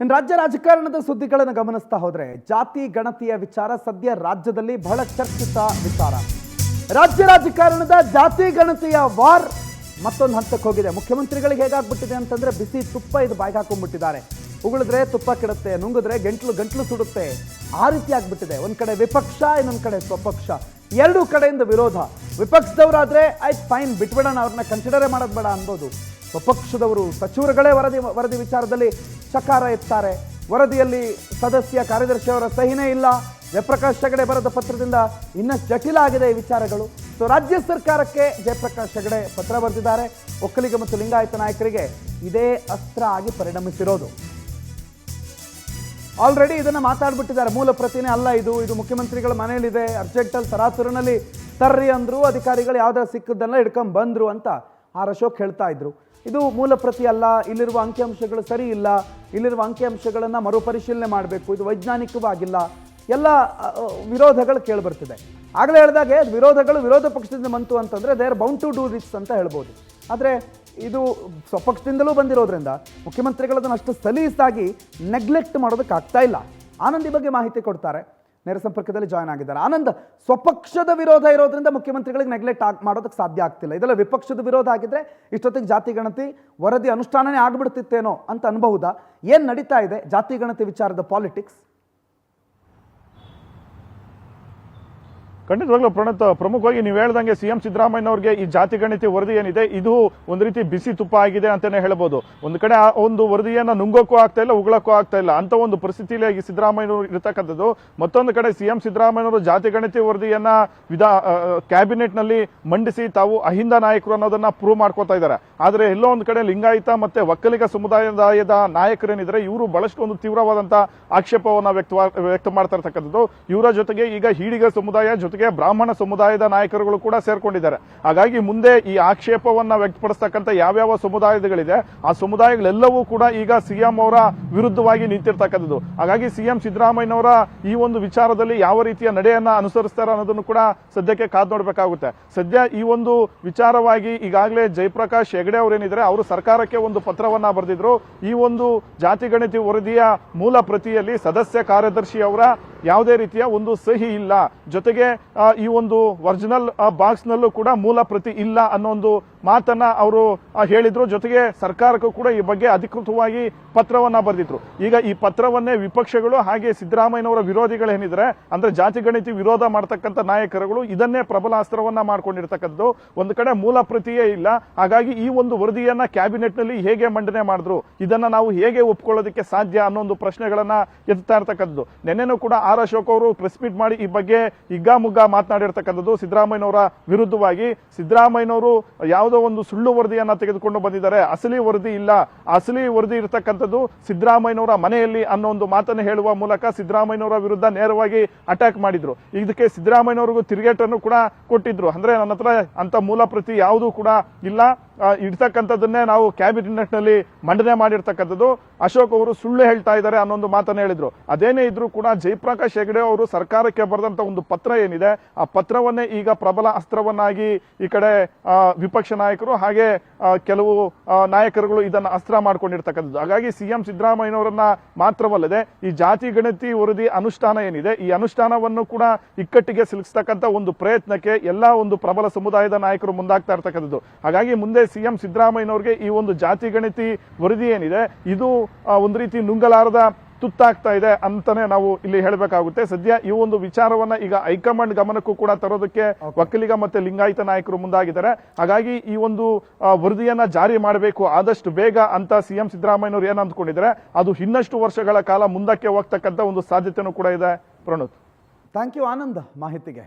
ಇನ್ನು ರಾಜ್ಯ ರಾಜಕಾರಣದ ಸುದ್ದಿಗಳನ್ನು ಗಮನಿಸ್ತಾ ಹೋದ್ರೆ ಜಾತಿ ಗಣತಿಯ ವಿಚಾರ ಸದ್ಯ ರಾಜ್ಯದಲ್ಲಿ ಬಹಳ ಚರ್ಚಿತ ವಿಚಾರ. ರಾಜ್ಯ ರಾಜಕಾರಣದ ಜಾತಿ ಗಣತಿಯ ವಾರ್ ಮತ್ತೊಂದು ಹಂತಕ್ಕೆ ಹೋಗಿದೆ. ಮುಖ್ಯಮಂತ್ರಿಗಳಿಗೆ ಹೇಗಾಗ್ಬಿಟ್ಟಿದೆ ಅಂತಂದ್ರೆ ಬಿಸಿ ತುಪ್ಪ ಇದು ಬಾಯಿಗೆ ಹಾಕೊಂಡ್ಬಿಟ್ಟಿದ್ದಾರೆ. ಉಗುಳಿದ್ರೆ ತುಪ್ಪ ಕೆಡುತ್ತೆ, ನುಂಗಿದ್ರೆ ಗಂಟ್ಲು ಸುಡುತ್ತೆ, ಆ ರೀತಿ ಆಗ್ಬಿಟ್ಟಿದೆ. ಒಂದ್ ಕಡೆ ವಿಪಕ್ಷ, ಇನ್ನೊಂದ್ ಕಡೆ ಸ್ವಪಕ್ಷ, ಎರಡೂ ಕಡೆಯಿಂದ ವಿರೋಧ. ವಿಪಕ್ಷದವರಾದ್ರೆ ಆಯ್ತು ಫೈನ್ ಬಿಟ್ಬಿಡೋಣ, ಅವ್ರನ್ನ ಕನ್ಸಿಡರೇ ಮಾಡೋದು ಬೇಡ ಅನ್ಬೋದು. ಸ್ವಪಕ್ಷದವರು ಸಚಿವರುಗಳೇ ವರದಿ ವಿಚಾರದಲ್ಲಿ ಚಕಾರ ಎತ್ತಾರೆ. ವರದಿಯಲ್ಲಿ ಸದಸ್ಯ ಕಾರ್ಯದರ್ಶಿಯವರ ಸಹಿನೇ ಇಲ್ಲ. ಜಯಪ್ರಕಾಶ್ ಹೆಗಡೆ ಬರೆದ ಪತ್ರದಿಂದ ಇನ್ನಷ್ಟು ಜಟಿಲ ಆಗಿದೆ ಈ ವಿಚಾರಗಳು. ಸೊ ರಾಜ್ಯ ಸರ್ಕಾರಕ್ಕೆ ಜಯಪ್ರಕಾಶ್ ಹೆಗಡೆ ಪತ್ರ ಬರೆದಿದ್ದಾರೆ. ಒಕ್ಕಲಿಗ ಮತ್ತು ಲಿಂಗಾಯತ ನಾಯಕರಿಗೆ ಇದೇ ಅಸ್ತ್ರ ಆಗಿ ಪರಿಣಮಿಸಿರೋದು. ಆಲ್ರೆಡಿ ಇದನ್ನ ಮಾತಾಡ್ಬಿಟ್ಟಿದ್ದಾರೆ. ಮೂಲ ಪ್ರತಿನೇ ಅಲ್ಲ ಇದು ಮುಖ್ಯಮಂತ್ರಿಗಳ ಮನೆಯಲ್ಲಿದೆ, ಅರ್ಜೆಂಟಲ್ಲಿ ತರಾತುರಿನಲ್ಲಿ ತರ್ರಿ ಅಂದ್ರು, ಅಧಿಕಾರಿಗಳು ಯಾವ್ದಾರ ಸಿಕ್ಕದನ್ನ ಹಿಡ್ಕೊಂಡ್ ಬಂದ್ರು ಅಂತ ಆರ್ ಅಶೋಕ್ ಹೇಳ್ತಾ ಇದ್ರು. ಇದು ಮೂಲ ಪ್ರತಿ ಅಲ್ಲ, ಇಲ್ಲಿರುವ ಅಂಕಿಅಂಶಗಳು ಸರಿ ಇಲ್ಲ, ಇಲ್ಲಿರುವ ಅಂಕಿಅಂಶಗಳನ್ನು ಮರುಪರಿಶೀಲನೆ ಮಾಡಬೇಕು, ಇದು ವೈಜ್ಞಾನಿಕವಾಗಿಲ್ಲ, ಎಲ್ಲ ವಿರೋಧಗಳು ಕೇಳಿಬರ್ತಿದೆ. ಆಗಲೇ ಹೇಳಿದಾಗೆ ವಿರೋಧಗಳು ವಿರೋಧ ಪಕ್ಷದಿಂದ ಬಂತು ಅಂತಂದರೆ they are bound to do this ಅಂತ ಹೇಳ್ಬೋದು. ಆದರೆ ಇದು ಸ್ವಪಕ್ಷದಿಂದಲೂ ಬಂದಿರೋದ್ರಿಂದ ಮುಖ್ಯಮಂತ್ರಿಗಳದನ್ನು ಅಷ್ಟು ಸಲೀಸಾಗಿ ನೆಗ್ಲೆಕ್ಟ್ ಮಾಡೋದಕ್ಕಾಗ್ತಾ ಇಲ್ಲ. ಆನಂದ್ ಈ ಬಗ್ಗೆ ಮಾಹಿತಿ ಕೊಡ್ತಾರೆ, ನೇರ ಸಂಪರ್ಕದಲ್ಲಿ ಜಾಯ್ನ್ ಆಗಿದ್ದಾರೆ. ಆನಂದ್, ಸ್ವಪಕ್ಷದ ವಿರೋಧ ಇರೋದ್ರಿಂದ ಮುಖ್ಯಮಂತ್ರಿಗಳಿಗೆ ನೆಗ್ಲೆಕ್ಟ್ ಮಾಡೋದಕ್ಕೆ ಸಾಧ್ಯ ಆಗ್ತಿಲ್ಲ. ಇದೆಲ್ಲ ವಿಪಕ್ಷದ ವಿರೋಧ ಆಗಿದ್ರೆ ಇಷ್ಟೊತ್ತಿಗೆ ಜಾತಿ ಗಣತಿ ವರದಿ ಅನುಷ್ಠಾನನೇ ಆಗ್ಬಿಡ್ತಿತ್ತೇನೋ ಅಂತ ಅನ್ಬಹುದಾ? ಏನು ನಡೀತಾ ಇದೆ ಜಾತಿ ಗಣತಿ ವಿಚಾರದ ಪಾಲಿಟಿಕ್ಸ್? ಖಂಡಿತವಾಗ್ಲೂ ಪ್ರಣತ್, ಪ್ರಮುಖವಾಗಿ ನೀವು ಹೇಳ್ದಂಗೆ ಸಿಎಂ ಸಿದ್ದರಾಮಯ್ಯನವರಿಗೆ ಈ ಜಾತಿ ಗಣತಿ ವರದಿ ಏನಿದೆ ಇದು ಒಂದು ರೀತಿ ಬಿಸಿ ತುಪ್ಪ ಆಗಿದೆ ಅಂತಾನೆ ಹೇಳ್ಬೋದು. ಒಂದು ಕಡೆ ಆ ಒಂದು ವರದಿಯನ್ನ ನುಂಗೋಕ್ಕೂ ಆಗ್ತಾ ಇಲ್ಲ, ಉಗುಳಕ್ಕೂ ಆಗ್ತಾ ಇಲ್ಲ ಅಂತ ಒಂದು ಪರಿಸ್ಥಿತಿಯಲ್ಲಿ ಸಿದ್ದರಾಮಯ್ಯನವರು ಇರತಕ್ಕಂಥದ್ದು. ಮತ್ತೊಂದು ಕಡೆ ಸಿಎಂ ಸಿದ್ದರಾಮಯ್ಯನವರು ಜಾತಿ ಗಣತಿ ವರದಿಯನ್ನ ಕ್ಯಾಬಿನೆಟ್ ನಲ್ಲಿ ಮಂಡಿಸಿ ತಾವು ಅಹಿಂದ ನಾಯಕರು ಅನ್ನೋದನ್ನ ಪ್ರೂವ್ ಮಾಡ್ಕೋತಾ ಇದ್ದಾರೆ. ಆದ್ರೆ ಎಲ್ಲೋ ಒಂದು ಕಡೆ ಲಿಂಗಾಯತ ಮತ್ತೆ ಒಕ್ಕಲಿಗ ಸಮುದಾಯದ ನಾಯಕರೇನಿದ್ರೆ ಇವರು ಬಹಳಷ್ಟು ಒಂದು ತೀವ್ರವಾದಂತ ಆಕ್ಷೇಪವನ್ನ ವ್ಯಕ್ತ ಮಾಡ್ತಾ ಇರ್ತಕ್ಕಂಥದ್ದು. ಇವರ ಜೊತೆಗೆ ಈಗ ಹೀಡಿಗ ಸಮುದಾಯ ಜೊತೆಗೆ ಬ್ರಾಹ್ಮಣ ಸಮುದಾಯದ ನಾಯಕರುಗಳು ಕೂಡ ಸೇರ್ಕೊಂಡಿದ್ದಾರೆ. ಹಾಗಾಗಿ ಮುಂದೆ ಈ ಆಕ್ಷೇಪವನ್ನ ವ್ಯಕ್ತಪಡಿಸತಕ್ಕಂಥ ಯಾವ್ಯಾವ ಸಮುದಾಯಗಳಿದೆ ಆ ಸಮುದಾಯಗಳೆಲ್ಲವೂ ಕೂಡ ಈಗ ಸಿಎಂ ಅವರ ವಿರುದ್ಧವಾಗಿ ನಿಂತಿರ್ತಕ್ಕಂಥದ್ದು. ಹಾಗಾಗಿ ಸಿಎಂ ಸಿದ್ದರಾಮಯ್ಯನವರ ಈ ಒಂದು ವಿಚಾರದಲ್ಲಿ ಯಾವ ರೀತಿಯ ನಡೆಯನ್ನ ಅನುಸರಿಸ್ತಾರೆ ಅನ್ನೋದನ್ನು ಕೂಡ ಸದ್ಯಕ್ಕೆ ಕಾದು ನೋಡಬೇಕಾಗುತ್ತೆ. ಸದ್ಯ ಈ ಒಂದು ವಿಚಾರವಾಗಿ ಈಗಾಗಲೇ ಜಯಪ್ರಕಾಶ್ ಹೆಗಡೆ ಅವರೇನಿದ್ರೆ ಅವರು ಸರ್ಕಾರಕ್ಕೆ ಒಂದು ಪತ್ರವನ್ನ ಬರೆದಿದ್ರು. ಈ ಒಂದು ಜಾತಿ ಗಣತಿ ವರದಿಯ ಮೂಲ ಪ್ರತಿಯಲ್ಲಿ ಸದಸ್ಯ ಕಾರ್ಯದರ್ಶಿ ಅವರ ಯಾವುದೇ ರೀತಿಯ ಒಂದು ಸಹಿ ಇಲ್ಲ, ಜೊತೆಗೆ ಈ ಒಂದು ಒರಿಜಿನಲ್ ಬಾಕ್ಸ್ ನಲ್ಲೂ ಕೂಡ ಮೂಲ ಪ್ರತಿ ಇಲ್ಲ ಅನ್ನೋ ಒಂದು ಮಾತನ್ನ ಅವರು ಹೇಳಿದ್ರು. ಜೊತೆಗೆ ಸರ್ಕಾರಕ್ಕೂ ಕೂಡ ಈ ಬಗ್ಗೆ ಅಧಿಕೃತವಾಗಿ ಪತ್ರವನ್ನ ಬರೆದಿದ್ರು. ಈಗ ಈ ಪತ್ರವನ್ನೇ ವಿಪಕ್ಷಗಳು ಹಾಗೆ ಸಿದ್ದರಾಮಯ್ಯನವರ ವಿರೋಧಿಗಳೇನಿದ್ರೆ ಅಂದ್ರೆ ಜಾತಿ ಗಣತಿ ವಿರೋಧ ಮಾಡತಕ್ಕಂಥ ನಾಯಕರುಗಳು ಇದನ್ನೇ ಪ್ರಬಲ ಅಸ್ತ್ರವನ್ನ ಮಾಡ್ಕೊಂಡಿರ್ತಕ್ಕಂಥದ್ದು. ಒಂದು ಕಡೆ ಮೂಲ ಪ್ರತಿಯೇ ಇಲ್ಲ, ಹಾಗಾಗಿ ಈ ಒಂದು ವರದಿಯನ್ನ ಕ್ಯಾಬಿನೆಟ್ ನಲ್ಲಿ ಹೇಗೆ ಮಂಡನೆ ಮಾಡಿದ್ರು, ಇದನ್ನ ನಾವು ಹೇಗೆ ಒಪ್ಕೊಳ್ಳೋದಕ್ಕೆ ಸಾಧ್ಯ ಅನ್ನೋ ಒಂದು ಪ್ರಶ್ನೆಗಳನ್ನ ಎತ್ತಾ ಇರ್ತಕ್ಕಂಥದ್ದು. ನೆನ್ನೆನೂ ಕೂಡ ಆರ್ ಅಶೋಕ್ ಅವರು ಪ್ರೆಸ್ ಮೀಟ್ ಮಾಡಿ ಈ ಬಗ್ಗೆ ಹಿಗ್ಗಾಮುಗ್ಗಾ ಮಾತನಾಡಿರ್ತಕ್ಕಂಥದ್ದು ಸಿದ್ದರಾಮಯ್ಯನವರ ವಿರುದ್ಧವಾಗಿ. ಸಿದ್ದರಾಮಯ್ಯನವರು ಯಾವುದೋ ಒಂದು ಸುಳ್ಳು ವರದಿಯನ್ನ ತೆಗೆದುಕೊಂಡು ಬಂದಿದ್ದಾರೆ, ಅಸಲಿ ವರದಿ ಇಲ್ಲ, ಅಸಲಿ ವರದಿ ಇರತಕ್ಕಂಥದ್ದು ಸಿದ್ದರಾಮಯ್ಯನವರ ಮನೆಯಲ್ಲಿ ಅನ್ನೋ ಒಂದು ಮಾತನ್ನು ಹೇಳುವ ಮೂಲಕ ಸಿದ್ದರಾಮಯ್ಯನವರ ವಿರುದ್ಧ ನೇರವಾಗಿ ಅಟ್ಯಾಕ್ ಮಾಡಿದ್ರು. ಇದಕ್ಕೆ ಸಿದ್ದರಾಮಯ್ಯನವರಿಗೂ ತಿರುಗೇಟನ್ನು ಕೂಡ ಕೊಟ್ಟಿದ್ರು. ಅಂದ್ರೆ ನನ್ನ ಹತ್ರ ಅಂತ ಮೂಲ ಪ್ರತಿ ಯಾವುದೂ ಕೂಡ ಇಲ್ಲ, ಇರ್ತಕ್ಕಂಥದ್ದನ್ನೇ ನಾವು ಕ್ಯಾಬಿನೆಟ್ ನಲ್ಲಿ ಮಂಡನೆ ಮಾಡಿರ್ತಕ್ಕಂಥದ್ದು, ಅಶೋಕ್ ಅವರು ಸುಳ್ಳು ಹೇಳ್ತಾ ಇದ್ದಾರೆ ಅನ್ನೊಂದು ಮಾತನ್ನು ಹೇಳಿದ್ರು. ಅದೇನೇ ಇದ್ರೂ ಕೂಡ ಜಯಪ್ರಕಾಶ್ ಹೆಗಡೆ ಅವರು ಸರ್ಕಾರಕ್ಕೆ ಬರೆದಂತ ಒಂದು ಪತ್ರ ಏನಿದೆ ಆ ಪತ್ರವನ್ನೇ ಈಗ ಪ್ರಬಲ ಅಸ್ತ್ರವನ್ನಾಗಿ ಈ ಕಡೆ ವಿಪಕ್ಷ ನಾಯಕರು ಹಾಗೆ ಕೆಲವು ನಾಯಕರುಗಳು ಇದನ್ನ ಅಸ್ತ್ರ ಮಾಡ್ಕೊಂಡಿರ್ತಕ್ಕಂಥದ್ದು. ಹಾಗಾಗಿ ಸಿಎಂ ಸಿದ್ದರಾಮಯ್ಯನವರನ್ನ ಮಾತ್ರವಲ್ಲದೆ ಈ ಜಾತಿ ಗಣತಿ ವರದಿ ಅನುಷ್ಠಾನ ಏನಿದೆ ಈ ಅನುಷ್ಠಾನವನ್ನು ಕೂಡ ಇಕ್ಕಟ್ಟಿಗೆ ಸಿಲುಕಿಸ್ತಕ್ಕಂಥ ಒಂದು ಪ್ರಯತ್ನಕ್ಕೆ ಎಲ್ಲಾ ಒಂದು ಪ್ರಬಲ ಸಮುದಾಯದ ನಾಯಕರು ಮುಂದಾಗ್ತಾ ಇರ್ತಕ್ಕಂಥದ್ದು. ಹಾಗಾಗಿ ಮುಂದೆ ಸಿಎಂ ಸಿದ್ದರಾಮಯ್ಯನವರಿಗೆ ಈ ಒಂದು ಜಾತಿ ಗಣತಿ ವರದಿ ಏನಿದೆ ಇದು ಒಂದು ರೀತಿ ನುಂಗಲಾರದ ತುತ್ತಾಗ್ತಾ ಇದೆ ಅಂತಾನೆ ನಾವು ಇಲ್ಲಿ ಹೇಳಬೇಕಾಗುತ್ತೆ. ಸದ್ಯ ಈ ಒಂದು ವಿಚಾರವನ್ನ ಈಗ ಹೈಕಮಾಂಡ್ ಗಮನಕ್ಕೂ ಕೂಡ ತರೋದಕ್ಕೆ ಒಕ್ಕಲಿಗ ಮತ್ತೆ ಲಿಂಗಾಯತ ನಾಯಕರು ಮುಂದಾಗಿದ್ದಾರೆ. ಹಾಗಾಗಿ ಈ ಒಂದು ವರದಿಯನ್ನ ಜಾರಿ ಮಾಡಬೇಕು ಆದಷ್ಟು ಬೇಗ ಅಂತ ಸಿಎಂ ಸಿದ್ದರಾಮಯ್ಯನವರು ಏನ್ ಅಂದ್ಕೊಂಡಿದ್ದಾರೆ ಅದು ಇನ್ನಷ್ಟು ವರ್ಷಗಳ ಕಾಲ ಮುಂದಕ್ಕೆ ಹೋಗ್ತಕ್ಕಂಥ ಒಂದು ಸಾಧ್ಯತೆನೂ ಕೂಡ ಇದೆ. ಪ್ರಣೋತ್, ಥ್ಯಾಂಕ್ ಯು ಆನಂದ್ ಮಾಹಿತಿಗೆ.